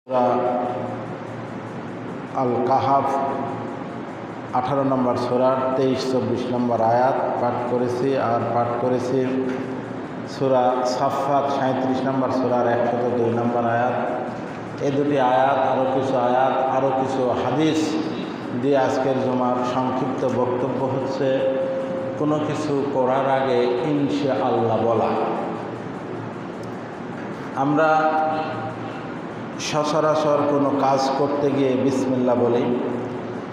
সূরা আল কাহাফ 18 নম্বর সূরার 23-24 নম্বর আয়াত পাঠ করেছি। আর পাঠ করেছি সূরা সাফফাত 37 নম্বর সূরার 102 নম্বর আয়াত। এই দুটি আয়াত আরও কিছু হাদিস দিয়ে আজকের জুমার সংক্ষিপ্ত বক্তব্য হচ্ছে কোনো কিছু করার আগে ইনশাআল্লাহ বলা। আমরা সচরাচর কোনো কাজ করতে গিয়ে বিসমিল্লাহ বলি,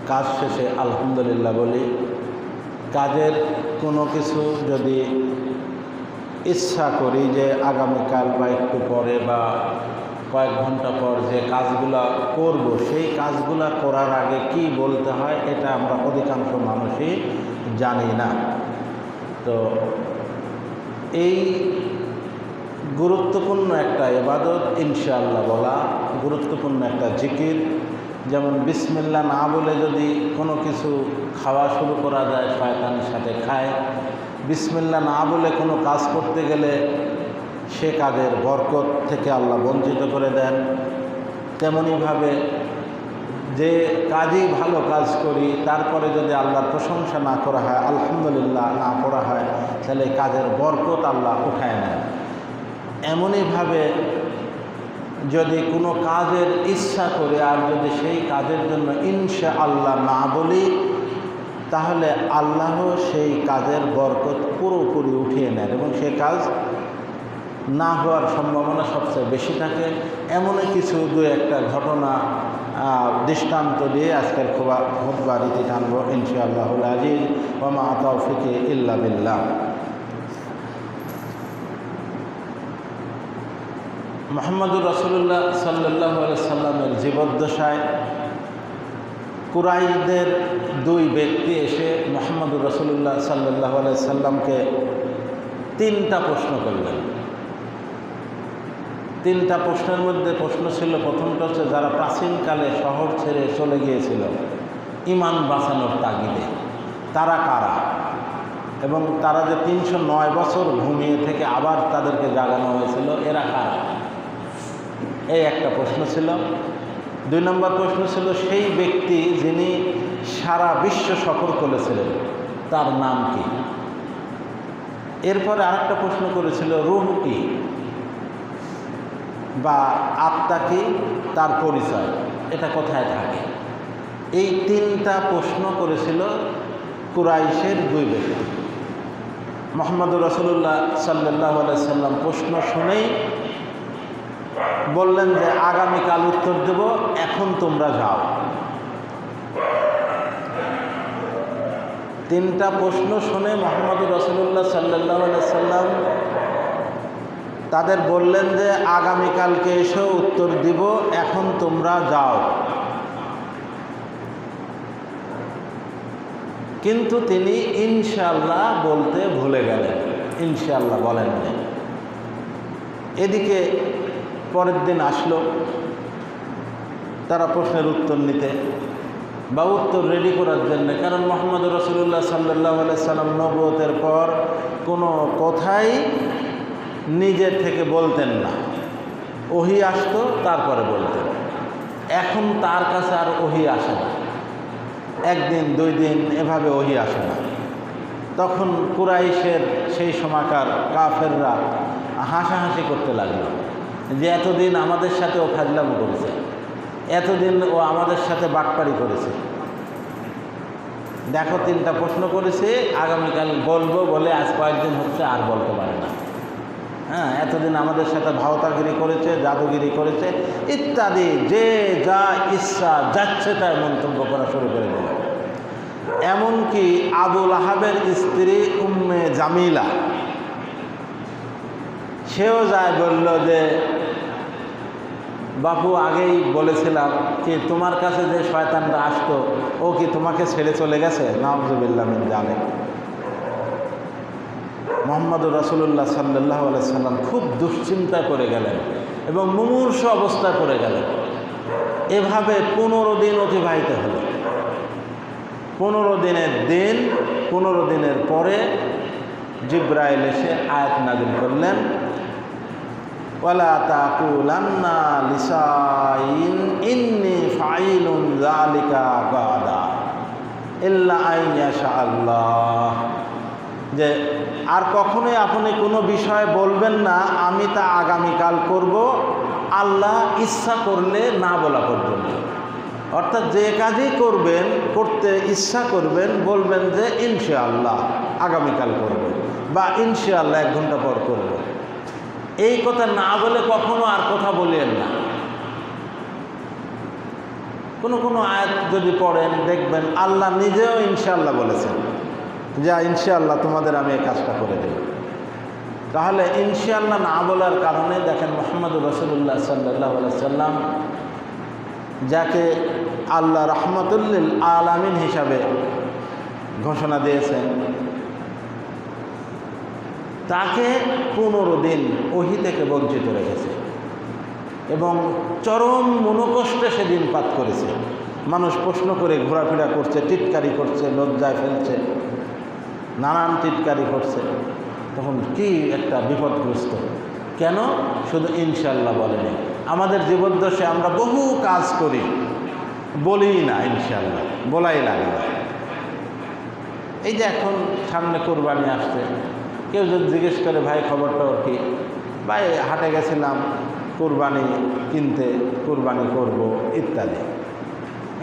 কাজ শেষে আলহামদুলিল্লাহ বলি। কাজের কোনো কিছু যদি ইচ্ছা করি যে আগামীকাল বা একটু পরে বা কয়েক ঘন্টা পর যে কাজগুলো করব, সেই কাজগুলো করার আগে কি বলতে হয় এটা আমরা অধিকাংশ মানুষই জানি না। তো এই গুরুত্বপূর্ণ একটা ইবাদত ইনশাআল্লাহ বলা, গুরুত্বপূর্ণ একটা জিকির। যেমন বিসমিল্লাহ না বলে যদি কোনো কিছু খাওয়া শুরু করা যায়, শয়তানের সাথে খায়। বিসমিল্লাহ না বলে কোনো কাজ করতে গেলে সে কাজের বরকত থেকে আল্লাহ বঞ্চিত করে দেন। তেমনিভাবে যে কাজই ভালো কাজ করি তারপরে যদি আল্লাহর প্রশংসা না করা হয়, আলহামদুলিল্লাহ না করা হয়, তাহলে কাজের বরকত আল্লাহ উঠায় নেন। এমনইভাবে যদি কোনো কাজের ইচ্ছা করে আর যদি সেই কাজের জন্য ইনশাআল্লাহ না বলি, তাহলে আল্লাহ সেই কাজের বরকত পুরোপুরি উঠিয়ে নেন এবং সেই কাজ না হওয়ার সম্ভাবনা সবচেয়ে বেশি থাকে। এমনই কিছু দু একটা ঘটনা দৃষ্টান্ত দিয়ে আজকের খুতবা রীতি টানব ইনশাআল্লাহুল আজিজ। ওয়া মা তাওফিকি ইল্লা বিল্লাহ। মুহাম্মদুর রাসূলুল্লাহ সাল্লাল্লাহু আলাইহি সাল্লামের জীবদ্দশায় কুরাইশদের দুই ব্যক্তি এসে মুহাম্মদুর রাসূলুল্লাহ সাল্লাল্লাহু আলাইহি সাল্লামকে তিনটা প্রশ্ন করলেন। তিনটা প্রশ্নের মধ্যে প্রশ্ন ছিল, প্রথমটা হচ্ছে যারা প্রাচীনকালে শহর ছেড়ে চলে গিয়েছিল ঈমান বাঁচানোর তাগিদে, তারা কারা, এবং তারা যে 309 বছর ঘুমিয়ে থেকে আবার তাদেরকে জাগানো হয়েছিল, এরা কারা। এই একটা প্রশ্ন ছিল। 2 নম্বর প্রশ্ন ছিল সেই ব্যক্তি যিনি সারা বিশ্ব সফর করেছিলেন, তার নাম কি। এরপরে আরেকটা প্রশ্ন করেছিল রূহ কি বা আত্মা কি, তার পরিচয়, এটা কোথায় থাকে। এই তিনটা প্রশ্ন করেছিল কুরাইশের দুই ব্যক্তি। মুহাম্মদুর রাসূলুল্লাহ সাল্লাল্লাহু আলাইহি সাল্লাম প্রশ্ন শুনেই বললেন যে আগামীকাল উত্তর দেব, এখন তোমরা যাও। তিনটা প্রশ্ন শুনে মুহাম্মদুর রাসূলুল্লাহ সাল্লাল্লাহু আলাইহি সাল্লাম তাদের বললেন যে আগামীকালকে এসে উত্তর দিব, এখন তোমরা যাও। কিন্তু তিনি ইনশাআল্লাহ বলতে ভুলে গেলেন, ইনশাআল্লাহ বলেন না। এদিকে পরের দিন আসলো তারা প্রশ্নের উত্তর নিতে বা উত্তর রেডি করার জন্য। কারণ মুহাম্মদুর রাসূলুল্লাহ সাল্লাল্লাহু আলাইহি সাল্লাম নবুয়তের পর কোনো কথাই নিজের থেকে বলতেন না, ওহী আসতো তারপরে বলতেন। এখন তার কাছে আর ওহী আসে না, একদিন 2 দিন এভাবে ওহী আসে না। তখন কুরাইশের সেই সময়কার কাফেররা হাসাহাসি করতে লাগলো যে এতদিন আমাদের সাথে ও ফাজলামো করেছে, এতদিন ও আমাদের সাথে বাটপাড়ি করেছে। দেখো 3টা প্রশ্ন করেছে, আগামীকাল বলবো বলে আজ কয়েকদিন হচ্ছে আর বলতে পারে না। হ্যাঁ, এতদিন আমাদের সাথে ভাওতাগিরি করেছে, জাদুগিরি করেছে ইত্যাদি, যে যা ইচ্ছা যাচ্ছে তাই মন্তব্য করা শুরু করে দিল। এমনকি আবু লাহাবের স্ত্রী উম্মে জামিলা, সেও যায় বলল যে বাপু আগেই বলেছিলাম কি তোমার কাছে যে শয়তানরা আসতো ও কি তোমাকে ছেড়ে চলে গেছে। নাউযুবিল্লাহ মিন জালিক। মুহাম্মদুর রাসূলুল্লাহ সাল্লাল্লাহু আলাইহি সাল্লাম খুব দুশ্চিন্তায় পড়ে গেলেন এবং মুমূর্ষ অবস্থায় পড়ে গেলেন। এভাবে 15 দিন অতিবাহিত হলো। 15 দিনের দিন, 15 দিনের পরে জিবরাইল এসে আয়াত নাযিল করলেন ওয়ালা তাকুলান্না লিশাইইন ইন্নী ফাইলুন যালিকা গাদা ইল্লা আইয়াশা আল্লাহ, যে আর কখনোই আপনি কোনো বিষয় বলবেন না আমি তা আগামীকাল করব, আল্লাহ ইচ্ছা করলে না বলা পর্যন্ত। অর্থাৎ যে কাজই করবেন, করতে ইচ্ছা করবেন, বলবেন যে ইনশাআল্লাহ আগামীকাল করব, বা ইনশাআল্লাহ 1 ঘন্টা পর করব। এই কথা না বলে কখনো আর কথা বলেন না। কোনো আয়াত যদি পড়েন দেখবেন আল্লাহ নিজেও ইনশাআল্লাহ বলেছেন, যা ইনশাআল্লাহ তোমাদের আমি এই কাজটা করে দেব। তাহলে ইনশাআল্লাহ না বলার কারণে দেখেন মুহাম্মদুর রাসূলুল্লাহ সাল্লাল্লাহু আলাইহি সাল্লাম, যাকে আল্লাহ রাহমাতুল লিল আলামিন হিসাবে ঘোষণা দিয়েছেন, তাকে 15 দিন ওহী থেকে বঞ্চিত রেখেছে এবং চরম মনোকষ্টে সে দিনপাত করেছে। মানুষ প্রশ্ন করে ঘোরাফেরা করছে, টিটকারি করছে, লজ্জায় ফেলছে, নানান টিটকারি করছে। তখন কি একটা বিপদগ্রস্ত, কেন? শুধু ইনশাআল্লাহ বলেনি। আমাদের জীবদ্দশায় আমরা বহু কাজ করি, বলি না ইনশাআল্লাহ, বলাই লাগে না। এই যে এখন সামনে কোরবানি আসছে, কেউ যদি জিজ্ঞেস করে ভাই খবরটা কি, ভাই হাটে গেছিলাম কোরবানি কিনতে, কোরবানি করব ইত্যাদি,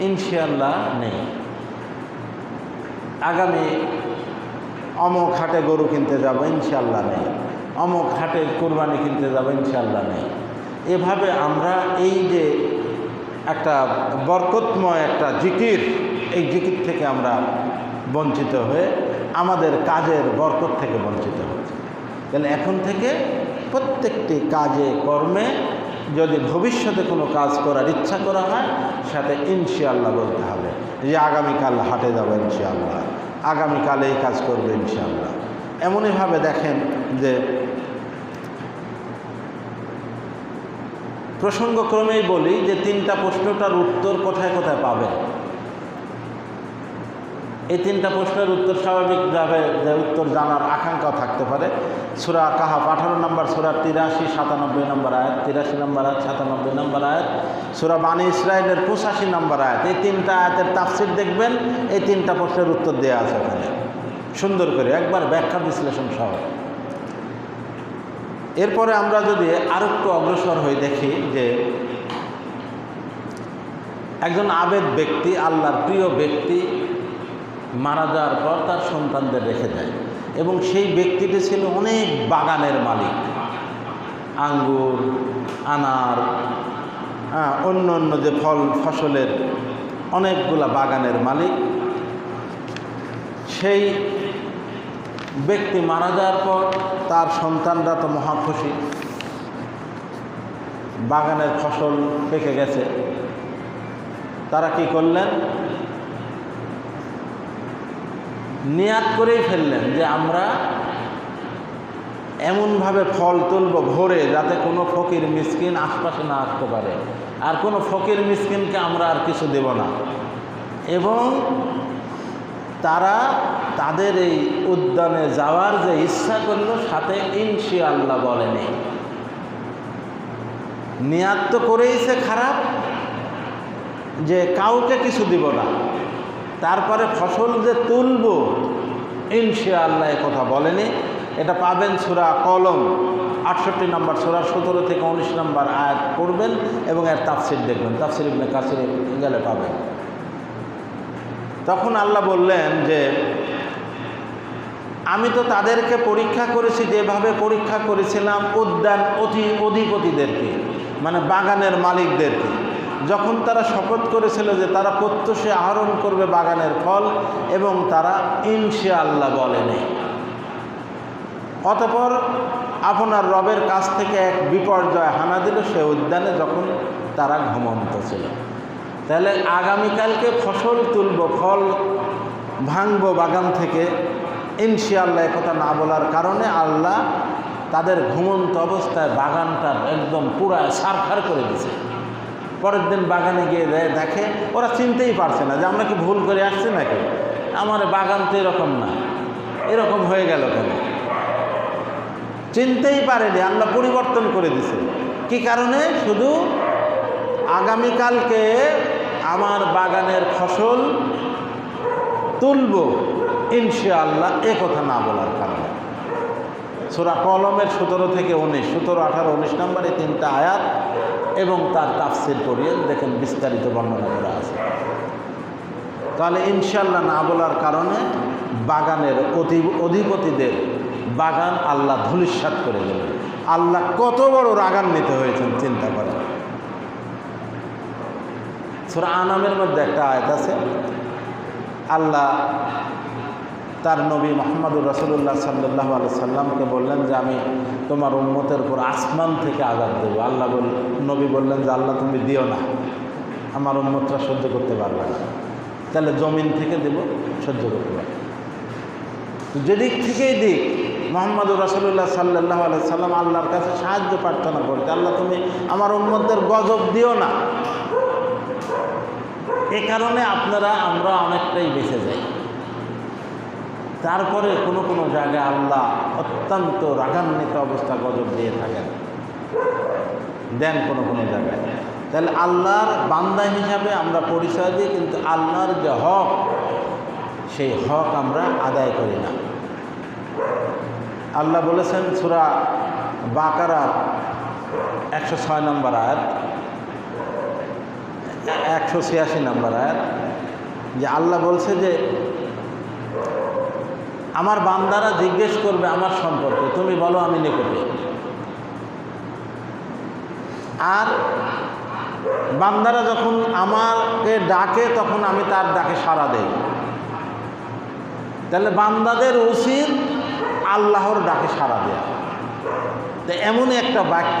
ইনশাআল্লাহ নেই। আগামী অমুক হাটে গরু কিনতে যাব, ইনশাআল্লাহ নেই। অমুক হাটে কোরবানি কিনতে যাব, ইনশাআল্লাহ নেই। এভাবে আমরা এই যে একটা বরকতময় একটা জিকির, এই জিকির থেকে আমরা বঞ্চিত হয়ে আমাদের কাজের বরকত থেকে বঞ্চিত হচ্ছে। তাহলে এখন থেকে প্রত্যেকটি কাজে কর্মে যদি ভবিষ্যতে কোনো কাজ করার ইচ্ছা করা হয়, সাথে ইনশাআল্লাহ বলতে হবে যে আগামীকাল হাটে যাবো ইনশাআল্লাহ, আগামীকাল এই কাজ করবে ইনশাআল্লাহ। এমনইভাবে দেখেন যে প্রসঙ্গক্রমেই বলি যে 3টা প্রশ্নটার উত্তর কোথায় কোথায় পাবেন। এই 3টা প্রশ্নের উত্তর স্বাভাবিকভাবে যে উত্তর জানার আকাঙ্ক্ষা থাকতে পারে। সূরা কাহাফ 18 নম্বর সূরা 83, 97 নম্বর আয়াত, 83 নম্বর আয়াত, 97 নম্বর আয়াত, সূরা বানী ইসরাঈলের 85 নম্বর আয়াত। এই 3টা আয়াতের তাফসীর দেখবেন, এই 3টা প্রশ্নের উত্তর দেওয়া আছে ওখানে সুন্দর করে, একবার ব্যাখ্যা বিশ্লেষণ সহ। এরপরে আমরা যদি আরো একটু অগ্রসর হয়ে দেখি যে একজন আবেদ ব্যক্তি, আল্লাহর প্রিয় ব্যক্তি মারা যাওয়ার পর তার সন্তানদের রেখে যায়, এবং সেই ব্যক্তিটি ছিল অনেক বাগানের মালিক, আঙ্গুর, আনার, অন্য অন্য যে ফল ফসলের অনেকগুলা বাগানের মালিক। সেই ব্যক্তি মারা যাওয়ার পর তার সন্তানরা তো মহা খুশি, বাগানের ফসল পেকে গেছে। তারা কি করলেন? নিয়াত করেই ফেললেন যে আমরা এমনভাবে ফল তুলব ভরে, যাতে কোনো ফকির মিসকিন আশপাশে না আসতে পারে, আর কোনো ফকির মিসকিনকে আমরা আর কিছু দেব না। এবং তারা তাদের এই উদ্যানে যাওয়ার যে ইচ্ছা করল, সাথে ইনশাআল্লাহ বলেনি। নিয়াত তো করেইছে খারাপ, যে কাউকে কিছু দিব না, তারপরে ফসল যে তুলব ইনশাআল্লাহ এ কথা বলেনি। এটা পাবেন সূরা কলম 68 নম্বর সূরা 17 থেকে 19 নম্বর আয়াত পড়বেন এবং এর তাফসীর দেখবেন, তাফসীর ইবনে কাসিরে গেলে পাবেন। তখন আল্লাহ বললেন যে আমি তো তাদেরকে পরীক্ষা করেছি যেভাবে পরীক্ষা করেছিলাম উদ্যান অধিপতিদেরকে, মানে বাগানের মালিকদেরকে, যখন তারা শপথ করেছিল যে তারা প্রত্যক্ষে আহরণ করবে বাগানের ফল, এবং তারা ইনশাআল্লাহ বলেনি। অতঃপর আপনার রবের কাছ থেকে এক বিপর্যয় হানা দিল সে উদ্যানে, যখন তারা ঘুমন্ত ছিল। তাহলে আগামীকালকে ফসল তুলব, ফল ভাঙব বাগান থেকে, ইনশাআল্লাহ কথা না বলার কারণে আল্লাহ তাদের ঘুমন্ত অবস্থায় বাগানটা একদম পুরা সারখার করে দিয়েছে। পরের দিন বাগানে গিয়ে দেখে, ওরা চিনতেই পারছে না যে আমরা কি ভুল করে আসছি নাকি, আমার বাগান তো এরকম না, এরকম হয়ে গেল কেন। চিনতেই পারেনি, আল্লাহ পরিবর্তন করে দিছে। কি কারণে? শুধু আগামীকালকে আমার বাগানের ফসল তুলব ইনশাআল্লাহ এ কথা না বলার কারণে। সূরা কলমের 17 থেকে 19, 17, 18, 19 নম্বর এই 3টা আয়াত এবং তার তাফসীর পড়িয়ে দেখেন বিস্তারিত বর্ণনা করা আছে। তাহলে ইনশাআল্লাহ না বলার কারণে বাগানের অধিপতিদের বাগান আল্লাহ ধূলিসাৎ করে দিলেন। আল্লাহ কত বড় রাগান্বিত হয়েছেন চিন্তা করেন। সূরা আনামের মধ্যে একটা আয়াত আছে, আল্লাহ তার নবী মুহাম্মদুর রাসূলুল্লাহ সাল্লাল্লাহু আলাইহি সাল্লামকে বললেন যে আমি তোমার উম্মতের উপর আসমান থেকে আযাব দেব। নবী বললেন যে আল্লাহ তুমি দিও না, আমার উম্মতরা সহ্য করতে পারবে না, তাহলে জমিন থেকে দেব, সহ্য করতে পারবে। যেদিক থেকেই দিক মুহাম্মদুর রাসূলুল্লাহ সাল্লাল্লাহু আলাইহি সাল্লাম আল্লাহর কাছে সাহায্য প্রার্থনা করতে, আল্লাহ তুমি আমার উম্মতদের গজব দিও না। এ কারণে আমরা অনেকটাই বেঁচে যাই। তারপরে কোনো কোনো জায়গায় আল্লাহ অত্যন্ত রাগান্বিত অবস্থা গজব দিয়ে থাকেন, দেন কোনো কোনো জায়গায়। তাহলে আল্লাহর বান্দা হিসাবে আমরা পরিচয় দিই, কিন্তু আল্লাহর যে হক সেই হক আমরা আদায় করি না। আল্লাহ বলেছেন সূরা বাকারার 106 নম্বর আয়াত, 186 নম্বর আয়াত, যে আল্লাহ বলছে যে আমার বান্দারা জিজ্ঞেস করবে আমার সম্পর্কে, তুমি বলো আমি নিকটে। আর বান্দারা যখন আমাকে ডাকে তখন আমি তার ডাকে সাড়া দেই। তাহলে বান্দাদের উচিত আল্লাহর ডাকে সাড়া দেয়া। তো এমনই একটা বাক্য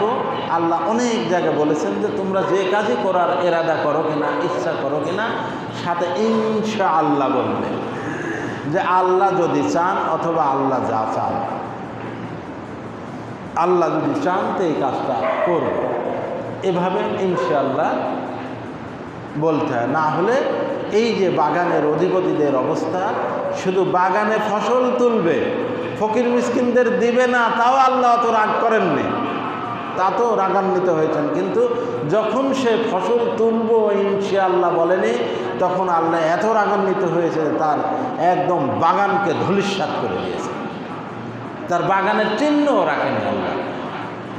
আল্লাহ অনেক জায়গায় বলেছেন যে তোমরা যে কাজই করার এরাদা করো কিনা, ইচ্ছা করো কিনা, সাথে ইনশাআল্লাহ বলবে, যে আল্লাহ যদি চান অথবা আল্লাহ যা চান, আল্লাহ যদি চান তো এই কাজটা করব, এভাবে ইনশাআল্লাহ বলতে হয়। না হলে এই যে বাগানের অধিপতিদের অবস্থা, শুধু বাগানে ফসল তুলবে, ফকির মিসকিনদের দিবে না, তাও আল্লাহ অত রাগ করেননি, তা তো রাগান্বিত হয়েছেন। কিন্তু যখন সে ফসল তুলবো ইনশাআল্লাহ বলেনি, তখন আল্লাহ এত রাগান্বিত হয়েছে তার একদম বাগানকে ধূলিসাৎ করে দিয়েছে, তার বাগানের চিহ্নও রাখেনি আল্লাহ।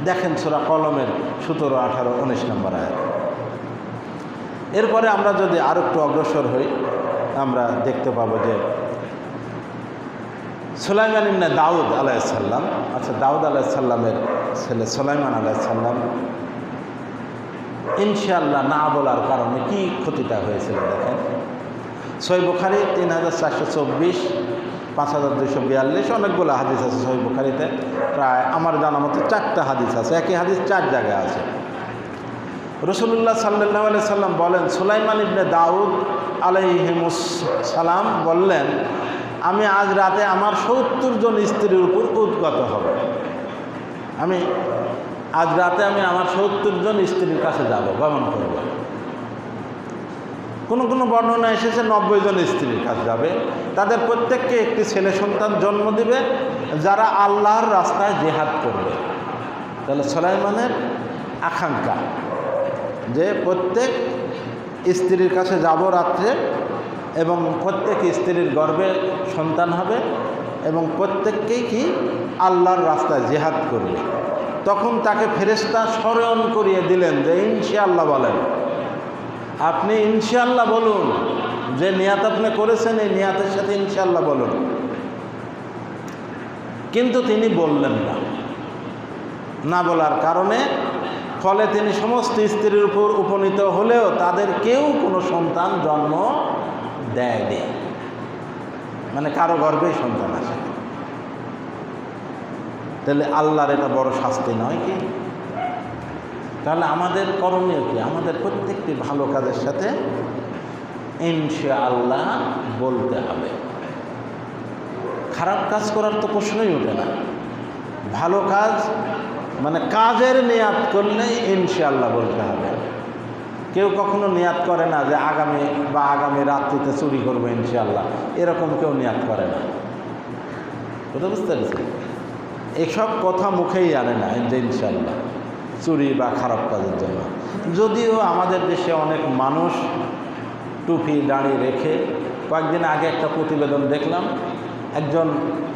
দেখেন সূরা কলমের 17, 18, 19 নম্বর আয়াত। এরপরে আমরা যদি আর একটু অগ্রসর হই, আমরা দেখতে পাবো যে সুলাইমান ইবনে দাউদ আলাইহিস সালাম, দাউদ আলাইহিস সালামের ছেলে সুলাইমান আলাইহিস সালাম ইনশাআল্লাহ না বলার কারণে কি ক্ষতিটা হয়েছিল দেখেন। সহিহ বুখারী 3424, 5242, অনেকগুলো হাদিস আছে সহিহ বুখারীতে, প্রায় আমার জানা মতো 4টা হাদিস আছে, একই হাদিস 4 জায়গায় আছে। রাসূলুল্লাহ সাল্লাল্লাহু আলাইহি সাল্লাম বলেন, সুলাইমান ইবনে দাউদ আলাইহিমুস সালাম বললেন, আমি আজ রাতে আমার 70 জন স্ত্রীর উপর উদ্গত হব। আজ রাতে আমি আমার 70 জন স্ত্রীর কাছে যাব, গমন করব। কোনো কোনো বর্ণনা এসেছে 90 জন স্ত্রীর কাছে যাবে, তাদের প্রত্যেককে একটি ছেলে সন্তান জন্ম দিবে যারা আল্লাহর রাস্তায় জিহাদ করবে। তাহলে সুলাইমানের আকাঙ্ক্ষা যে প্রত্যেক স্ত্রীর কাছে যাব রাত্রে, এবং প্রত্যেক স্ত্রীর গর্ভে সন্তান হবে, এবং প্রত্যেককেই কি আল্লাহর রাস্তায় জিহাদ করবে। তখন তাকে ফেরেশতা স্মরণ করিয়ে দিলেন যে ইনশাআল্লাহ বলেন, আপনি ইনশাআল্লাহ বলুন, যে নিয়াত আপনি করেছেন এই নিয়াতের সাথে ইনশাআল্লাহ বলুন। কিন্তু তিনি বললেন না বলার কারণে ফলে তিনি সমস্ত স্ত্রীর উপর উপনীত হলেও তাদের কেউ কোনো সন্তান জন্ম দেয়নি, মানে কারো গর্ভেই সন্তান আসে। তাহলে আল্লাহর এটা বড় শাস্তি নয় কি? তাহলে আমাদের করণীয় কি? আমাদের প্রত্যেকটি ভালো কাজের সাথে ইনশাআল্লাহ বলতে হবে। খারাপ কাজ করার তো প্রশ্নই ওঠে না। ভালো কাজ মানে কাজের নিয়াত করলে ইনশাআল্লাহ বলতে হবে। কেউ কখনো নিয়াত করে না যে আগামী রাত্রিতে চুরি করবো ইনশাআল্লাহ, এরকম কেউ নিয়াত করে না। কথা বুঝতে পেরেছি? এসব কথা মুখেই আনে না যে ইনশাল্লাহ চুরি বা খারাপ কাজের জন্য। যদিও আমাদের দেশে অনেক মানুষ টুপি দাঁড়িয়ে রেখে, কয়েকদিন আগে একটা প্রতিবেদন দেখলাম, একজন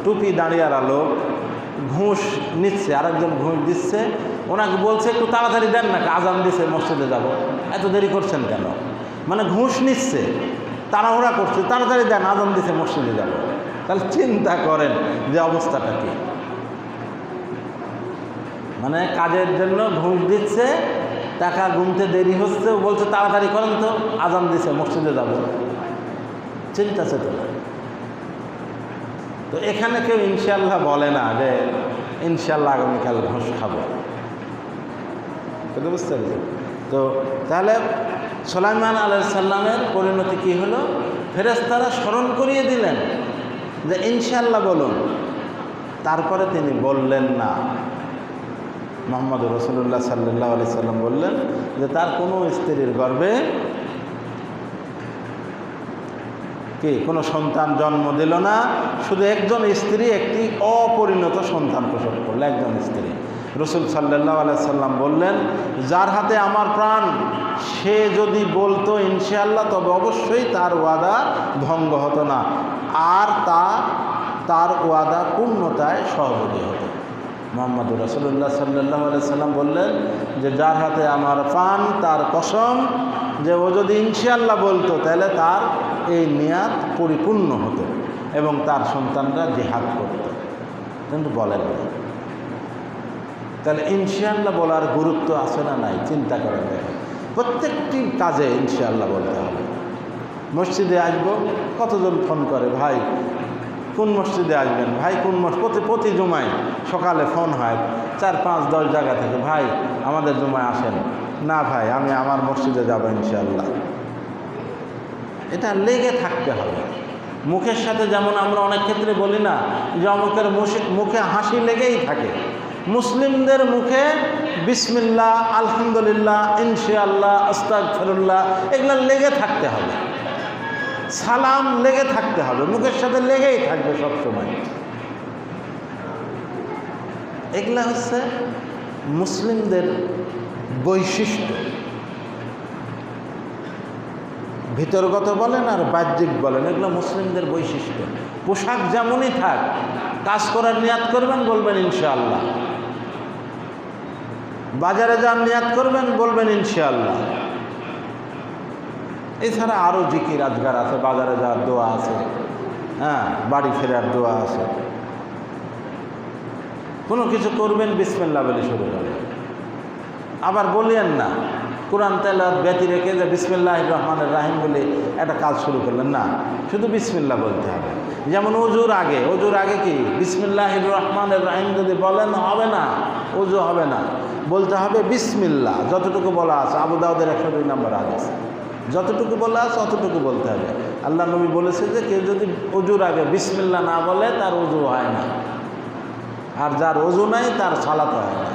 টুপি দাঁড়িয়ারা লোক ঘুষ নিচ্ছে, আরেকজন ঘুষ দিচ্ছে, ওনাকে বলছে একটু তাড়াতাড়ি দেন না, আজান দিছে মসজিদে যাব, এত দেরি করছেন কেন? মানে ঘুষ নিচ্ছে, তাড়াহুড়া করছে, তাড়াতাড়ি দেন, আজান দিছে মসজিদে যাব। তাহলে চিন্তা করেন যে অবস্থাটা কি। মানে কাজের জন্য ঘুষ দিচ্ছে, টাকা গুনতে দেরি হচ্ছে, বলছে তাড়াতাড়ি করেন তো, আজান দিছে মসজিদে যাব। চিন্তা চেতনা। তো এখানে কেউ ইনশাল্লাহ বলে না যে ইনশাল্লাহ আগামীকাল ঘুষ খাবো, বুঝতে পারছি। তো তাহলে সুলাইমান আলাইহিস সালামের পরিণতি কি হলো? ফেরেশতারা স্মরণ করিয়ে দিলেন যে ইনশাল্লাহ বলুন, তারপরে তিনি বললেন না। মুহাম্মদ রাসূলুল্লাহ সাল্লাল্লাহু আলাইহি সাল্লাম বললেন যে তার কোনো স্ত্রীর গর্ভে কি কোনো সন্তান জন্ম দিল না, শুধু একজন স্ত্রী একটি অপরিণত সন্তান প্রসব করল, একজন স্ত্রী। রাসূল সাল্লাল্লাহু আলাইহি সাল্লাম বললেন, যার হাতে আমার প্রাণ, সে যদি বলতো ইনশাআল্লাহ, তবে অবশ্যই তার ওয়াদা ভঙ্গ হতো না, আর তার ওয়াদা পূর্ণতায় সহযোগী হতো। মুহাম্মদ রাসূলুল্লাহ সাল্লাল্লাহু আলাইহি সাল্লাম বললেন যে যার হাতে আমার প্রাণ, তার কসম যে ও যদি ইনশাআল্লাহ বলতো তাহলে তার এই নিয়াত পরিপূর্ণ হতো এবং তার সন্তানরা জিহাদ করত, কিন্তু বলেন না। তাহলে ইনশাআল্লাহ বলার গুরুত্ব আছে না নাই? চিন্তা করেন। দেখেন, প্রত্যেকটি কাজে ইনশাআল্লাহ বলতে হবে। মসজিদে আসবো, কতজন ফোন করে, ভাই কোন মসজিদে আসবেন, ভাই কোন প্রতি জুমায় সকালে ফোন হয় 4, 5, 10 জায়গা থেকে, ভাই আমাদের জুমায় আসেন না, ভাই আমি আমার মসজিদে যাব ইনশাআল্লাহ। এটা লেগে থাকতে হবে। মুখের সাথে যেমন আমরা অনেক ক্ষেত্রে বলি না যে অমুকের মুখে হাসি লেগেই থাকে, মুসলিমদের মুখে বিসমিল্লাহ, আলহামদুলিল্লাহ, ইনশাআল্লাহ, আস্তাগফিরুল্লাহ এগুলো লেগে থাকতে হবে। সালাম লেগে থাকতে হবে, মুখের সাথে লেগেই থাকবে সব সময়। এগুলা হচ্ছে মুসলিমদের বৈশিষ্ট্য। ভিতরগত বলেন আর বাহ্যিক বলেন, এগুলো মুসলিমদের বৈশিষ্ট্য। পোশাক যেমনই থাক, কাজ করার নিয়াত করবেন, বলবেন ইনশাআল্লাহ। বাজারে যান নিয়াত করবেন, বলবেন ইনশাআল্লাহ। এছাড়া আরও জিকির আজগার আছে, বাজারে যাওয়ার দোয়া আছে, হ্যাঁ, বাড়ি ফেরার দোয়া আছে। কোনো কিছু করবেন বিসমিল্লাহ বলে শুরু করবেন। আবার বলিয়েন না কোরআন তেলাওয়াত ব্যতি রেখে যে বিসমিল্লাহির রহমানির রহিম বলে একটা কাজ শুরু করলেন না, শুধু বিসমিল্লাহ বলতে হবে। যেমন অজুর আগে কি বিসমিল্লাহির রহমানির রহিম যদি বলেন হবে না, অজু হবে না, বলতে হবে বিসমিল্লাহ। যতটুকু বলা আছে, আবু দাউদের 102 নম্বর হাদিস, যতটুকু বলা আছে অতটুকু বলতে হবে। আল্লাহ নবী বলেছে যে কেউ যদি অজুর আগে বিসমিল্লাহ না বলে তার অজু হয় না, আর যার অজু নাই তার সালাত হয় না।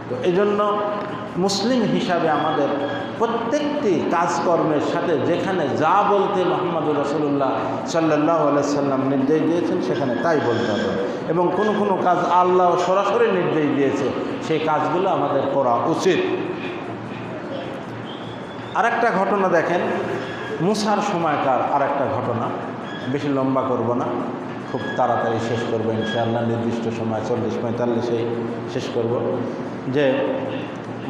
তো এই জন্য মুসলিম হিসাবে আমাদের প্রত্যেকটি কাজকর্মের সাথে যেখানে যা বলতে মুহাম্মদুর রাসূলুল্লাহ সাল্লাল্লাহু আলাইহি সাল্লাম নির্দেশ দিয়েছেন সেখানে তাই বলতে হবে, এবং কোনো কাজ আল্লাহ সরাসরি নির্দেশ দিয়েছে সেই কাজগুলো আমাদের করা উচিত। আরেকটা ঘটনা দেখেন, মুসার সময়কার আরেকটা ঘটনা, বেশি লম্বা করব না, খুব তাড়াতাড়ি শেষ করবো ইনশাআল্লাহ। নির্দিষ্ট সময় 40-45 শেষ করব। যে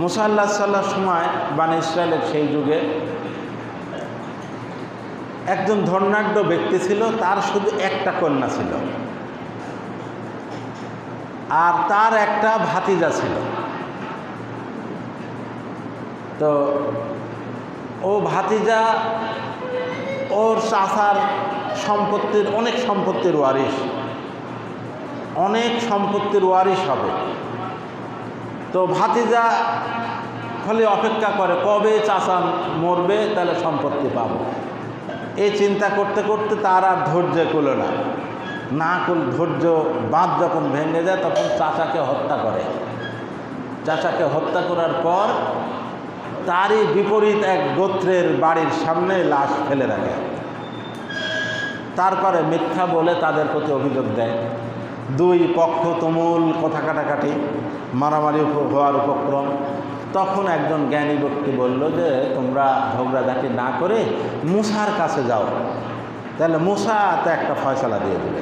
মুসা আলাইহিস সালামের সময় বনী ইসরায়েলের সেই যুগে একজন ধনাঢ্য ব্যক্তি ছিল, তার শুধু একটা কন্যা ছিল, আর তার একটা ভাতিজা ছিল। তো ও ভাতিজা ওর চাচার সম্পত্তির অনেক সম্পত্তির ওয়ারিশ হবে। তো ভাতিজা খালি অপেক্ষা করে কবে চাচা মরবে তাহলে সম্পত্তি পাবো। এই চিন্তা করতে করতে তার আর ধৈর্য কুলো না, ধৈর্য বাঁধ যখন ভেঙে যায় তখন চাচাকে হত্যা করে। চাচাকে হত্যা করার পর তারই বিপরীত এক গোত্রের বাড়ির সামনে লাশ ফেলে রাখে। তারপরে মিথ্যা বলে তাদের প্রতি অভিযোগ দেয় দুই পক্ষ তুমুল কথা কাটাকাটি, মারামারি হওয়ার উপক্রম। তখন একজন জ্ঞানী ব্যক্তি বলল যে তোমরা ঝগড়াঝাটি না করে মূসার কাছে যাও, তাহলে মূসা তো একটা ফয়সালা দিয়ে দেবে,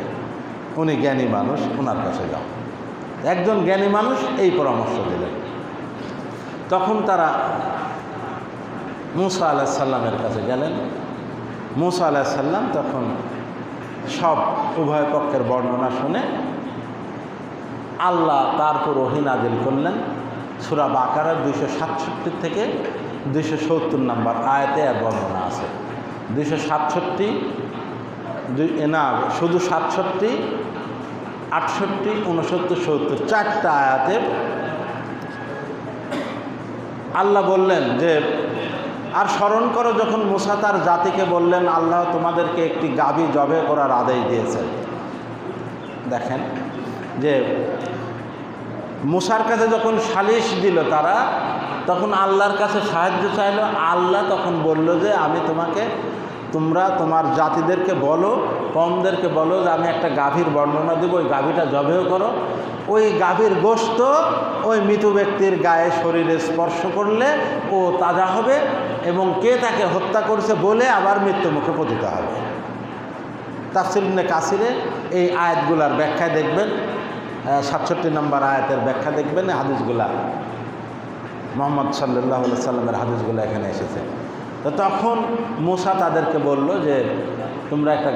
উনি জ্ঞানী মানুষ, ওনার কাছে যাও। একজন জ্ঞানী মানুষ এই পরামর্শ দিলেন। তখন তারা মূসা আলাইহিস সালামের কাছে গেলেন। মূসা আলাইহিস সালাম তখন সব উভয় পক্ষের বর্ণনা শুনে আল্লাহ তারপর ওহী নাযিল করলেন। সূরা বাকারার 267 থেকে 270 নম্বর আয়াতে এর বর্ণনা আছে। 267 না, শুধু 67, 68, 69, 70 চারটা আয়াতে আল্লাহ বললেন যে আর স্মরণ করো যখন মূসা তার জাতিকে বললেন আল্লাহ তোমাদেরকে একটি গাভী জবে করার আদেশ দিয়েছেন। দেখেন যে মূসার কাছে যখন সালিশ দিল তারা, তখন আল্লাহর কাছে সাহায্য চাইল। আল্লাহ তখন বলল যে আমি তোমরা তোমার জাতিদেরকে বলো, কওমদেরকে বলো যে আমি একটা গাভীর বর্ণনা দেব, ওই গাভীটা জবেহ করো। ওই গাভীর গোশত ওই মৃত ব্যক্তির গায়ে শরীরে স্পর্শ করলে ও তাজা হবে এবং কে তাকে হত্যা করছে বলে আবার মৃত্যুমুখে পতিত হবে। তাফসীর ইবনে কাসিরে এই আয়াতগুলার ব্যাখ্যায় দেখবেন, 67 নম্বর আয়াতের ব্যাখ্যা দেখবেন, হাদিসগুলা মুহাম্মদ সাল্লাল্লাহু আলাইহি সাল্লামের হাদিসগুলো এখানে এসেছে। তো তখন মূসা তাদেরকে বলল যে তোমরা একটা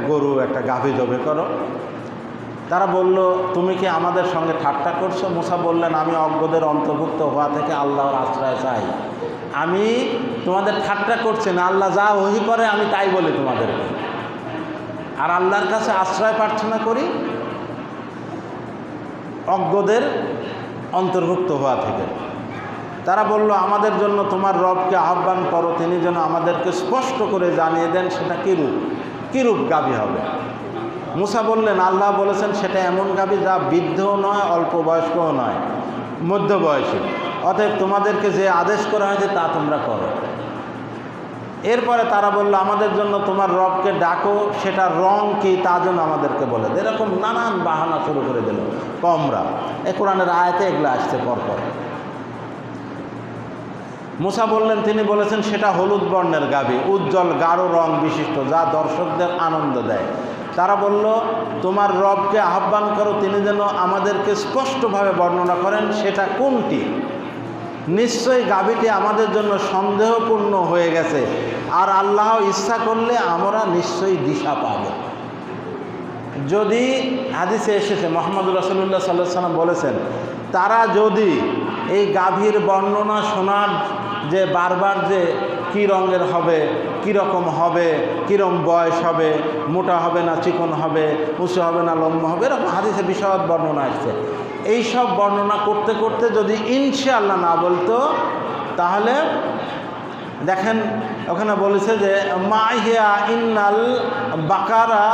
গরু একটা গাভী জবে করো। তারা বলল তুমি কি আমাদের সঙ্গে ঠাট্টা করছো? মূসা বললেন আমি অজ্ঞদের অন্তর্ভুক্ত হওয়া থেকে আল্লাহর আশ্রয় চাই। আমি তোমাদের ঠাট্টা করছি না, আল্লাহ যা ওহী করে আমি তাই বলি তোমাদেরকে, আর আল্লাহর কাছে আশ্রয় প্রার্থনা করি অজ্ঞদের অন্তর্ভুক্ত হওয়া থেকে। তারা বলল আমাদের জন্য তোমার রবকে আহ্বান করো, তিনি যেন আমাদেরকে স্পষ্ট করে জানিয়ে দেন সেটা কীরূপ গাভী হবে। মূসা বললেন আল্লাহ বলেছেন সেটা এমন গাভী যা বৃদ্ধও নয় অল্প বয়স্কও নয়, মধ্যবয়সী, অতএব তোমাদেরকে যে আদেশ করা হয়েছে তা তোমরা করো। এরপরে তারা বলল আমাদের জন্য তোমার রবকে ডাকো, সেটার রং কি তা যেন আমাদেরকে বলে। এরকম নানান বাহানা শুরু করে দিল কওমরা। এ কোরআনের আয়াতে এগুলো আসছে পরপর। মূসা বললেন তিনি বলেছেন সেটা হলুদ বর্ণের গাভী, উজ্জ্বল গাঢ় রং বিশিষ্ট, যা দর্শকদের আনন্দ দেয়। তারা বলল তোমার রবকে আহ্বান করো, তিনি যেন আমাদেরকে স্পষ্টভাবে বর্ণনা করেন সেটা কোনটি। নিশ্চয়ই গাভীটি আমাদের জন্য সন্দেহপূর্ণ হয়ে গেছে, আর আল্লাহ ইচ্ছা করলে আমরা নিশ্চয়ই দিশা পাব। যদি হাদিসে এসেছে মুহাম্মদ রাসূলুল্লাহ সাল্লাল্লাহু আলাইহি ওয়াসাল্লাম বলেছেন তারা যদি এই গাভীর বর্ণনা শোনার যে বারবার যে কী রঙের হবে, কীরকম হবে, কীরকম বয়স হবে, মোটা হবে না চিকন হবে, উঁচু হবে না লম্বা হবে, এরকম হাদিসে বিশদ বর্ণনা আসছে। এই সব বর্ণনা করতে করতে যদি ইনশাআল্লাহ না বলতো, তাহলে দেখেন ওখানে বলেছে যে মাহিয়া ইন্নাল বাকারা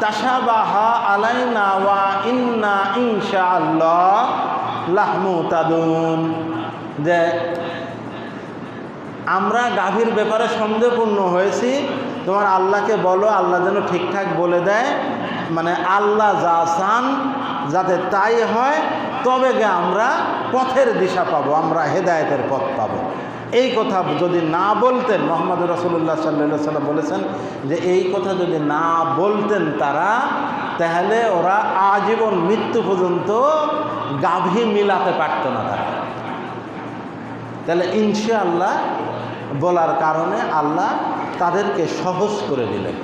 তাশাবাহা আলাইনা ওয়া ইন্না ইনশাআল্লাহ লাহমুতাদুন, যে আমরা গাভীর ব্যাপারে সন্দেহপূর্ণ হয়েছি, তোমার আল্লাহকে বলো আল্লাহ যেন ঠিকঠাক বলে দেয়, মানে আল্লাহ যা চান যাতে তাই হয়, তবে আমরা পথের দিশা পাবো, আমরা হেদায়েতের পথ পাবো। এই কথা যদি না বলতেন, মুহাম্মদ রাসূলুল্লাহ সাল্লাল্লাহু আলাইহি ওয়াসাল্লাম বলেছেন যে এই কথা যদি না বলতেন তারা, তাহলে ওরা আজীবন মৃত্যু পর্যন্ত গাভী মিলাতে পারত না তারা। তাহলে ইনশাআল্লাহ বলার কারণে আল্লাহ তাদেরকে সহজ করে দিলেন।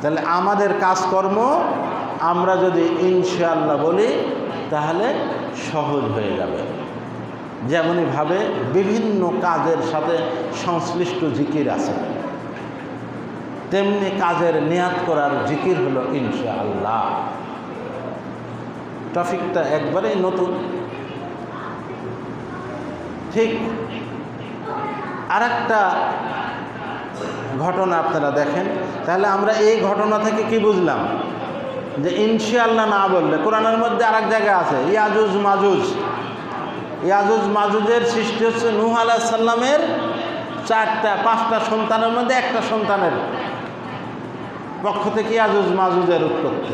তাহলে আমাদের কাজকর্ম আমরা যদি ইনশাআল্লাহ বলি তাহলে সহজ হয়ে যাবে। যেমনইভাবে বিভিন্ন কাজের সাথে সংশ্লিষ্ট জিকির আছে, তেমনি কাজের নিয়াত করার জিকির হলো ইনশাআল্লাহ। টপিকটা একবারেই নতুন। ঠিক আরেকটা ঘটনা আপনারা দেখেন, তাহলে আমরা এই ঘটনা থেকে কি বুঝলাম যে ইনশাআল্লাহ না বললে, কোরআনের মধ্যে আরেক জায়গায় আছে ইয়াজুজ মাজুজের সৃষ্টি হচ্ছে নূহ আলাইহিস সালামের 4-5টা সন্তানের মধ্যে একটা সন্তানের পক্ষ থেকে ইয়াজুজ মাজুজের উৎপত্তি।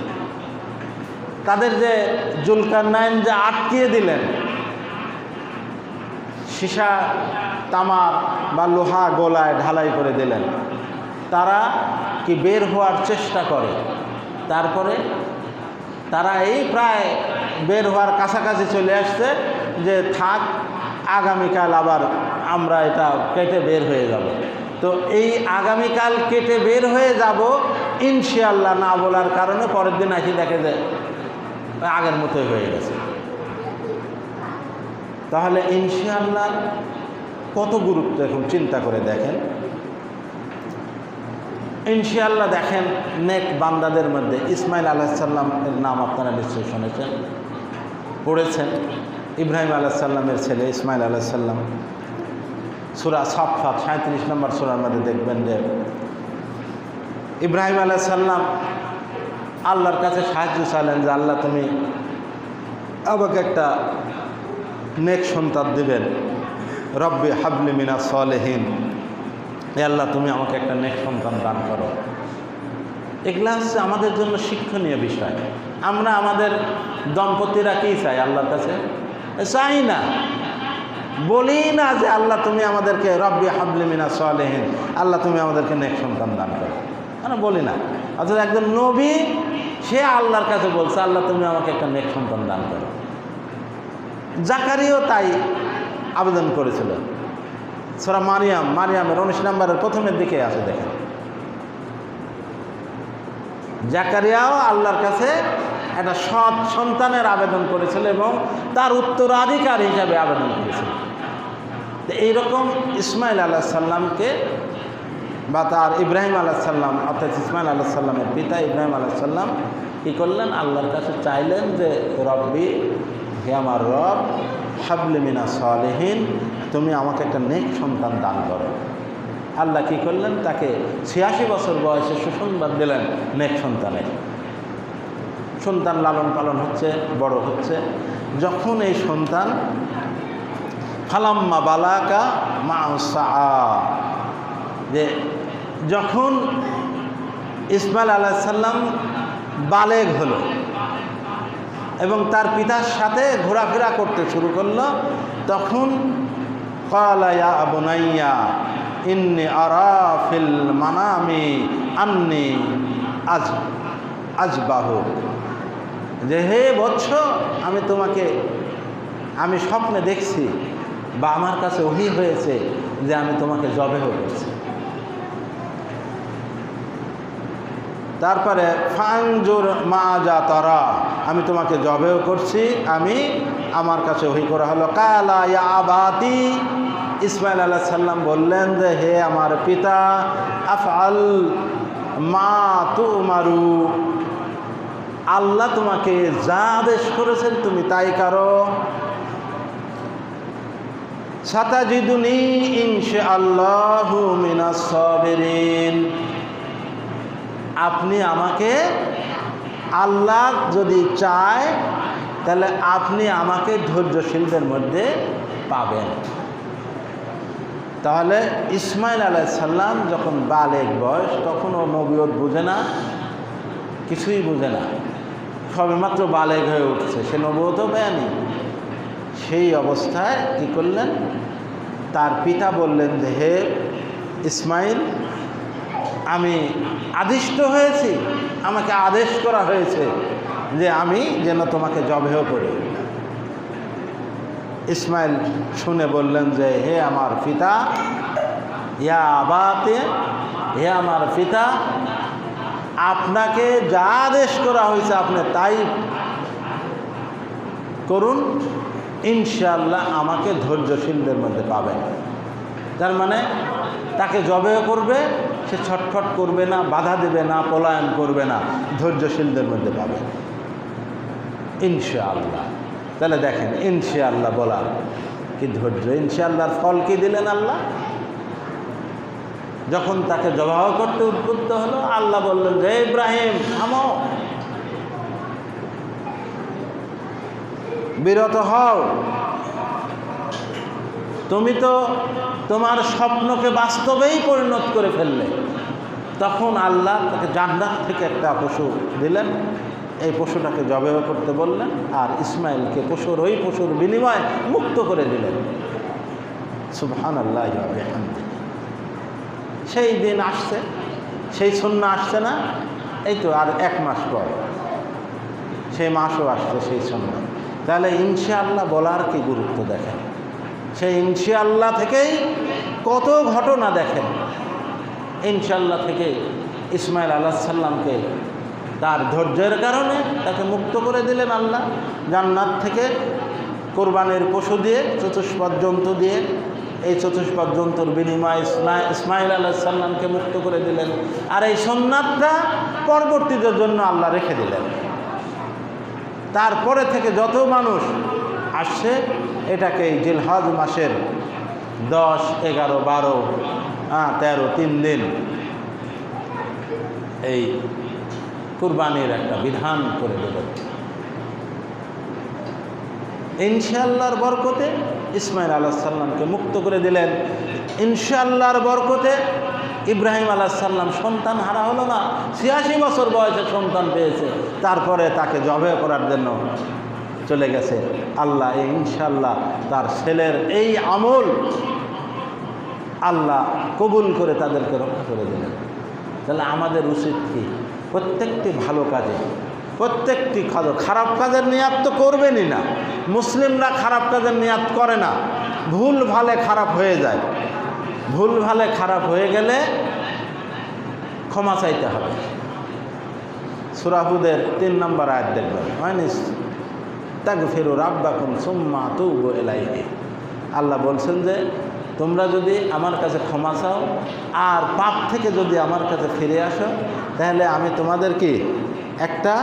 তাদের যে জুলকারনাইন যে আটকিয়ে দিলেন সীসা তামার বা লোহা গোলায় ঢালাই করে দিলেন, তারা কি বের হওয়ার চেষ্টা করে। তারপরে তারা এই প্রায় বের হওয়ার কাছাকাছি চলে আসছে যে থাক, আগামীকাল আবার আমরা এটা কেটে বের হয়ে যাব। তো এই আগামীকাল কেটে বের হয়ে যাব ইনশাআল্লাহ না বলার কারণে পরের দিন আসি দেখে যে আগের মতোই হয়ে গেছে। তাহলে ইনশাআল্লাহ কত গুরুত্ব এখন চিন্তা করে দেখেন। ইনশাআল্লাহ দেখেন নেক বান্দাদের মধ্যে ইসমাইল আলাইহিস সালামের নাম আপনারা নিশ্চয়ই শুনেছেন, পড়েছেন। ইব্রাহিম আলাইহিস সালামের ছেলে ইসমাইল আলাইহিস সালাম, সূরা সাফফাত 37 নম্বর সূরার মধ্যে দেখবেন যে ইব্রাহিম আলাইহিস সালাম আল্লাহর কাছে সাহায্য চাইলেন যে আল্লাহ তুমি আমাকে একটা নেক সন্তান দিবেন, রব্বি হাবলি মিনাস সালিহিন, এ আল্লাহ তুমি আমাকে একটা নেক সন্তান দান করো। এগুলা হচ্ছে আমাদের জন্য শিক্ষণীয় বিষয়। আমরা আমাদের দম্পতিরা কী চাই আল্লাহর কাছে? চাই না, বলি না যে আল্লাহ তুমি আমাদেরকে রব্বি হাবলি মিনাস সালিহিন, আল্লাহ তুমি আমাদেরকে নেক সন্তান দান করো, আমরা বলি না। অর্থাৎ একজন নবী সে আল্লাহর কাছে বলছে আল্লাহ তুমি আমাকে একটা নেক সন্তান দান করো। জাকারিয়াও তাই আবেদন করেছিল। সূরা মারিয়ামের 19 নম্বরের প্রথমের দিকে আছে দেখেন। জাকারিয়াও আল্লাহর কাছে একটা সৎ সন্তানের আবেদন করেছিল এবং তার উত্তরাধিকার হিসাবে আবেদন করেছিল। তো এইরকম ইসমাইল আলাইহিস সালামকে বা তার ইব্রাহিম আলাইহিস সালাম অর্থাৎ ইসমাইল আলাইহিস সালামের পিতা ইব্রাহিম আলাইহিস সালাম কী করলেন? আল্লাহর কাছে চাইলেন যে রব্বি, হে আমার রব, হাবলি মিনাস সালিহিন, তুমি আমাকে একটা নেক সন্তান দান করো। আল্লাহ কী করলেন? তাকে 86 বছর বয়সে সুসংবাদ দিলেন নেক সন্তানের। সন্তান লালন পালন হচ্ছে, বড় হচ্ছে। যখন এই সন্তান ফালাম্মা বালাকা মা'সা, যে যখন ইসমাইল আলাইহিস সালাম বালেগ হলো এবং তার পিতার সাথে ঘোরাফেরা করতে শুরু করলো, তখন ক্বালা ইয়া বুনাইয়া ইন্নী আরা ফিল মানামি আন্নী আজবাহু, যে হে বৎস, আমি স্বপ্নে দেখছি বা আমার কাছে ওহী হয়েছে যে আমি তোমাকে জবেহ করছি। তারপরে ফানজুর মাজা তারা, আমি তোমাকে জবেহ করছি, আমার কাছে ওহী করা হলো। কালা ইয়া আবাতি, ইসমাইল আলাইহিস সালাম বললেন যে হে আমার পিতা, আফআল মা তুমারু, আল্লাহ তোমাকে যা আদেশ করেছেন তুমি তাই করো। সাতাজিদুনি ইনশাআল্লাহু মিনাস সাবিরিন, আপনি আমাকে, আল্লাহ যদি চায় তাহলে আপনি আমাকে ধৈর্যশীলদের মধ্যে পাবেন। তাহলে ইসমাইল আলাইহিস সালাম যখন বালেগ বয়স, তখন ও নবুয়ত বুঝে না, কিছুই বুঝে না, সবেমাত্র বালেগ হয়ে উঠছে, সে নবুয়তও বেয়ানি। সেই অবস্থায় কী করলেন? তার পিতা বললেন যে হে ইসমাইল, আমি আদিষ্ট হয়েছি, আমাকে আদেশ করা হয়েছে যে আমি যেন তোমাকে জবেহ করি। ইসমাইল শুনে বললেন যে হে আমার পিতা, ইয়া আবাতে, হে আমার পিতা, আপনাকে যা আদেশ করা হয়েছে আপনি তাই করুন, ইনশাআল্লাহ আমাকে ধৈর্যশীলদের মধ্যে পাবেন। তার মানে তাকে জবেহ করবে, সে ছটফট করবে না, বাধা দেবে না, পলায়ন করবে না, ধৈর্যশীলদের মধ্যে পাবেন ইনশাআল্লাহ। তাহলে দেখেন ইনশাআল্লাহ বলা কি ধৈর্য। ইনশাআল্লাহর ফল কি দিলেন আল্লাহ? যখন তাকে জবাহ করতে উদ্বুদ্ধ হলো, আল্লাহ বললেন যে ইব্রাহিম থামো, বিরত হও, তুমি তো তোমার স্বপ্নকে বাস্তবেই পরিণত করে ফেললে, তখন আল্লাহ তাকে জান্নাত থেকে একটা পশু দিলেন, এই পশুটাকে জবেহ করতে বললেন, আর ইসমাইলকে ওই পশুর বিনিময়ে মুক্ত করে দিলেন। সুবহানাল্লাহি ওয়া বিহামদিহি। সেই দিন আসছে, সেই সুন্নাহ আসছে না? এই তো আর 1 মাস পর সেই মাসও আসছে, সেই সুন্নাহ। তাহলে ইনশাআল্লাহ বলার কি গুরুত্ব দেখেন। সেই ইনশাআল্লাহ থেকেই কত ঘটনা দেখেন। ইনশাআল্লাহ থেকে ইসমাইল আলাইহিস সালামকে তার ধৈর্যের কারণে তাকে মুক্ত করে দিলেন আল্লাহ জান্নাত থেকে, কোরবানির পশু দিয়ে, চতুষ্পদ জন্তু দিয়ে। এই চতুষ্পদ জন্তুর বিনিময়ে ইসমাইল আলাইহিস সালামকে মুক্ত করে দিলেন। আর এই সুন্নাতটা পরবর্তীদের জন্য আল্লাহ রেখে দিলেন। তারপরে থেকে যত মানুষ আসছে এটাকে এই জিলহজ মাসের 10, 11, 12, 13, 3 দিন এই কুরবানির একটা বিধান করে দিলেন। ইনশাআল্লাহর বরকতে ইসমাইল আলাইহিস সালামকে মুক্ত করে দিলেন। ইনশাআল্লাহর বরকতে ইব্রাহিম আলাইহিস সালাম সন্তান হারা হলো না, 86 বছর বয়সে সন্তান পেয়েছে। তারপরে তাকে জবেহ করার জন্য চলে গেছে। আল্লাহ এই ইনশাআল্লাহ তার ছেলের এই আমল আল্লাহ কবুল করে তাদেরকে রক্ষা করে দিলেন। তাহলে আমাদের উচিত কি? প্রত্যেকটি ভালো কাজে, প্রত্যেকটি খারাপ কাজের নিয়াত তো করবেনই না। মুসলিমরা খারাপ কাজের নিয়াত করে না, ভুল ভালে খারাপ হয়ে যায়। ভুল ভালে খারাপ হয়ে গেলে ক্ষমা চাইতে হবে। সূরা হুদের 3 নম্বর আয়াত দেখবেন, তাগফিরু রাব্বাকুম সুম্মা তুবু ইলাইহি। আল্লাহ বলছেন যে তোমরা যদি আমার কাছে ক্ষমা চাও আর পাপ থেকে যদি আমার কাছে ফিরে আসো, তাহলে আমি তোমাদেরকে একটা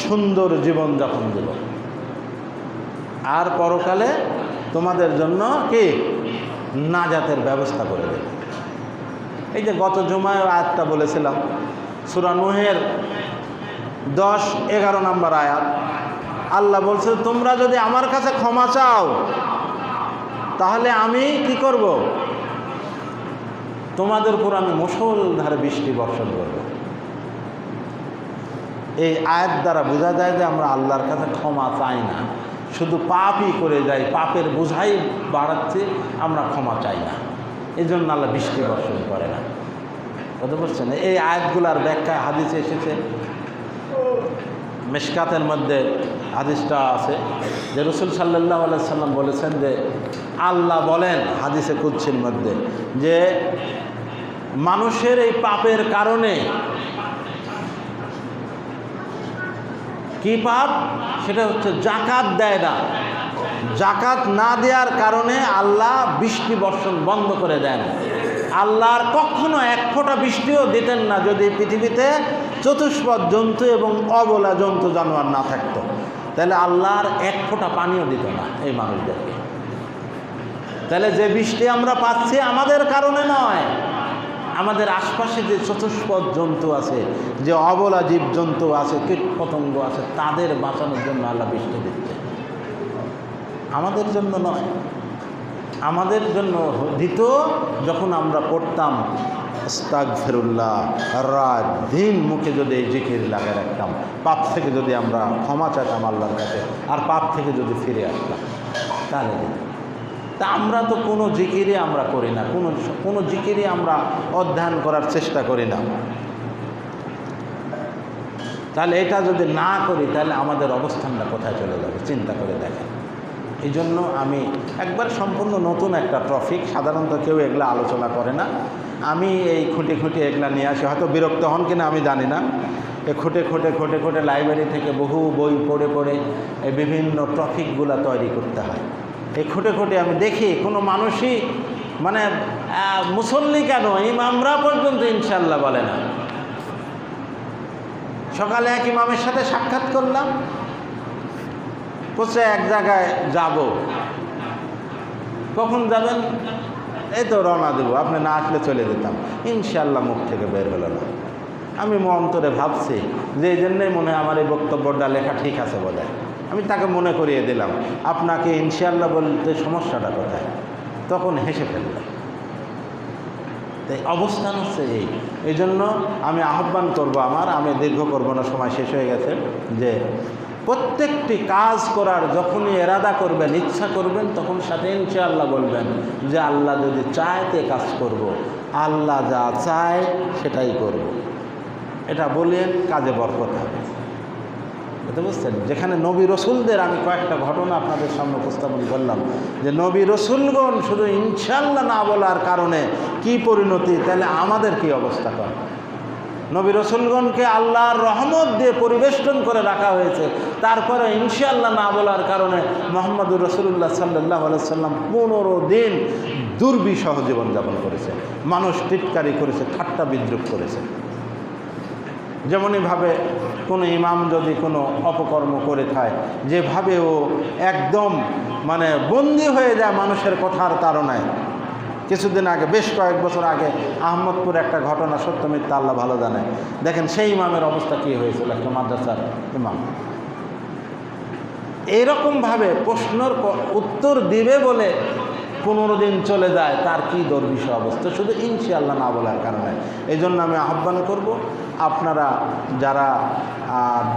সুন্দর জীবন যাপন দেব, আর পরকালে তোমাদের জন্য কি নাজাতের ব্যবস্থা করে দেব। এই যে গত জুমায় আয়াতটা বলেছিলাম, সূরা নূহের 10, 11 নম্বর আয়াত। আল্লাহ বলছে তোমরা যদি আমার কাছে ক্ষমা চাও তাহলে আমি কি করব? তোমাদের উপর আমি মুষলধারে বৃষ্টি বর্ষণ করব। এই আয়াত দ্বারা বোঝা যায় যে আমরা আল্লাহর কাছে ক্ষমা চাই না, শুধু পাপই করে যাই, পাপের বোঝাই বাড়াচ্ছে, আমরা ক্ষমা চাই না। এই জন্য আল্লাহ বৃষ্টি বর্ষণ করে না। বুঝতে পারছেন? এই আয়াতগুলার ব্যাখ্যায় হাদিসে এসেছে। মিশকাতের মধ্যে হাদিসটা আছে যে রাসূল সাল্লাল্লাহু আলাইহি সাল্লাম বলেছেন যে আল্লাহ বলেন হাদিসে কুদসির মধ্যে যে মানুষের এই পাপের কারণে, কি পাপ? সেটা হচ্ছে জাকাত দেয় না। জাকাত না দেওয়ার কারণে আল্লাহ বৃষ্টি বর্ষণ বন্ধ করে দেন। আল্লাহর কখনো 1 ফোঁটা বৃষ্টিও দিতেন না যদি পৃথিবীতে চতুষ্পদ জন্তু এবং অবলা জন্তু জানোয়ার না থাকতো। তাহলে আল্লাহর 1 ফোঁটা পানিও দিত না এই মানুষদেরকে। তাহলে যে বৃষ্টি আমরা পাচ্ছি আমাদের কারণে নয়, আমাদের আশপাশে যে চতুষ্পদ জন্তু আছে, যে অবলা জীবজন্তু আছে, কীটপতঙ্গ আছে, তাদের বাঁচানোর জন্য আল্লাহ বৃষ্টি দিচ্ছে, আমাদের জন্য নয়। আমাদের জন্য দিত যখন আমরা পড়তাম আস্তাগফিরুল্লাহ, রাত দিন মুখে যদি এই জিকির লাগিয়ে রাখতাম, পাপ থেকে যদি আমরা ক্ষমা চাইতাম আল্লাহর কাছে, আর পাপ থেকে যদি ফিরে আসতাম, তাহলে দিত। তা আমরা তো কোনো জিকিরই আমরা করি না, কোনো জিকিরই আমরা অধ্যয়ন করার চেষ্টা করি না। তাহলে এটা যদি না করি তাহলে আমাদের অবস্থানটা কোথায় চলে যাবে চিন্তা করে দেখেন। এই জন্য আমি একবার সম্পূর্ণ নতুন একটা টপিক, সাধারণত কেউ এগুলা আলোচনা করে না, আমি এই খুঁটে খুঁটে এগুলা নিয়ে আসি। হয়তো বিরক্ত হন কিনা আমি জানি না। এই খুঁটে খুঁটে লাইব্রেরি থেকে বহু বই পড়ে পড়ে এই বিভিন্ন টপিকগুলো তৈরি করতে হয়। এই খুঁটে আমি দেখি কোনো মানুষই মানে মুসল্লি কেন ইমামরা পর্যন্ত ইনশাল্লাহ বলে না। সকালে এক ইমামের সাথে সাক্ষাৎ করলাম, বলছে এক জায়গায় যাব। কখন যাবেন? এই তো রওনা দেবো, আপনি না আসলে চলে যেতাম। ইনশাল্লাহ মুখ থেকে বের হলো না। আমি অন্তরে ভাবছি যে এই জন্যই মনে হয় আমার এই বক্তব্যটা লেখা ঠিক আছে বলে। আমি তাকে মনে করিয়ে দিলাম আপনাকে ইনশাল্লাহ বলতে সমস্যাটা কোথায়। তখন হেসে ফেলল। তাই অবস্থান হচ্ছে এই জন্য আমি আহ্বান করব আমি দীর্ঘ করব না, সময় শেষ হয়ে গেছে, যে প্রত্যেকটি কাজ করার যখনই এরাদা করবেন, ইচ্ছা করবেন, তখন সাথে ইনশাআল্লাহ বলবেন যে আল্লাহ যদি চায় তে কাজ করব, আল্লাহ যা চায় সেটাই করব। এটা বলেন, কাজে বরকত হবে। বুঝতে বুঝছেন? যেখানে নবী রসুলদের আমি কয়েকটা ঘটনা আপনাদের সামনে উপস্থাপন করলাম, যে নবী রসুলগণ শুধু ইনশাআল্লাহ না বলার কারণে কি পরিণতি, তাহলে আমাদের কি অবস্থা করে? নবী রসুলগণকে আল্লাহর রহমত দিয়ে পরিবেষ্টন করে রাখা হয়েছে, তারপরে ইনশাআল্লাহ না বলার কারণে মুহাম্মদুর রাসূলুল্লাহ সাল্লাল্লাহু আলাইহি সাল্লাম 15 দিন দুর্বিষহ জীবনযাপন করেছে, মানুষ টিটকারি করেছে, ঠাট্টা বিদ্রুপ করেছে। যেমনইভাবে কোনো ইমাম যদি কোনো অপকর্ম করে থাকে, যেভাবে ও একদম বন্দী হয়ে যায় মানুষের কথার তাড়নায়। কিছুদিন আগে, বেশ কয়েক বছর আগে আহমদপুর একটা ঘটনা, সত্য মিথ্যা আল্লাহ ভালো জানে, দেখেন সেই ইমামের অবস্থা কী হয়েছিল, একটা মাদ্রাসার ইমাম। এইরকমভাবে প্রশ্নের উত্তর দিবে বলে 15 দিন চলে যায়, তার কি দুর্বিষহ অবস্থা, শুধু ইনশাআল্লাহ না বলার কারণে। এই জন্য আমি আহ্বান করব, আপনারা যারা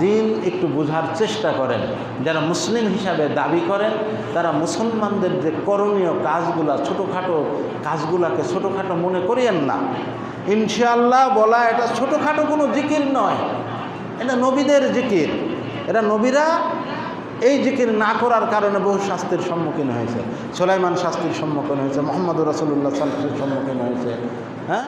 দিন একটু বোঝার চেষ্টা করেন, যারা মুসলিম হিসাবে দাবি করেন, তারা মুসলমানদের যে করণীয় কাজগুলা, ছোটোখাটো কাজগুলাকে ছোটোখাটো মনে করিয়েন না। ইনশাআল্লাহ বলা এটা ছোটোখাটো কোনো জিকির নয়, এটা নবীদের জিকির। এটা নবীরা এই জিকির না করার কারণে বহু শাস্তির সম্মুখীন হয়েছে। সুলাইমান শাস্তির সম্মুখীন হয়েছে, মুহাম্মদুর রাসূলুল্লাহ শাস্তির সম্মুখীন হয়েছে। হ্যাঁ,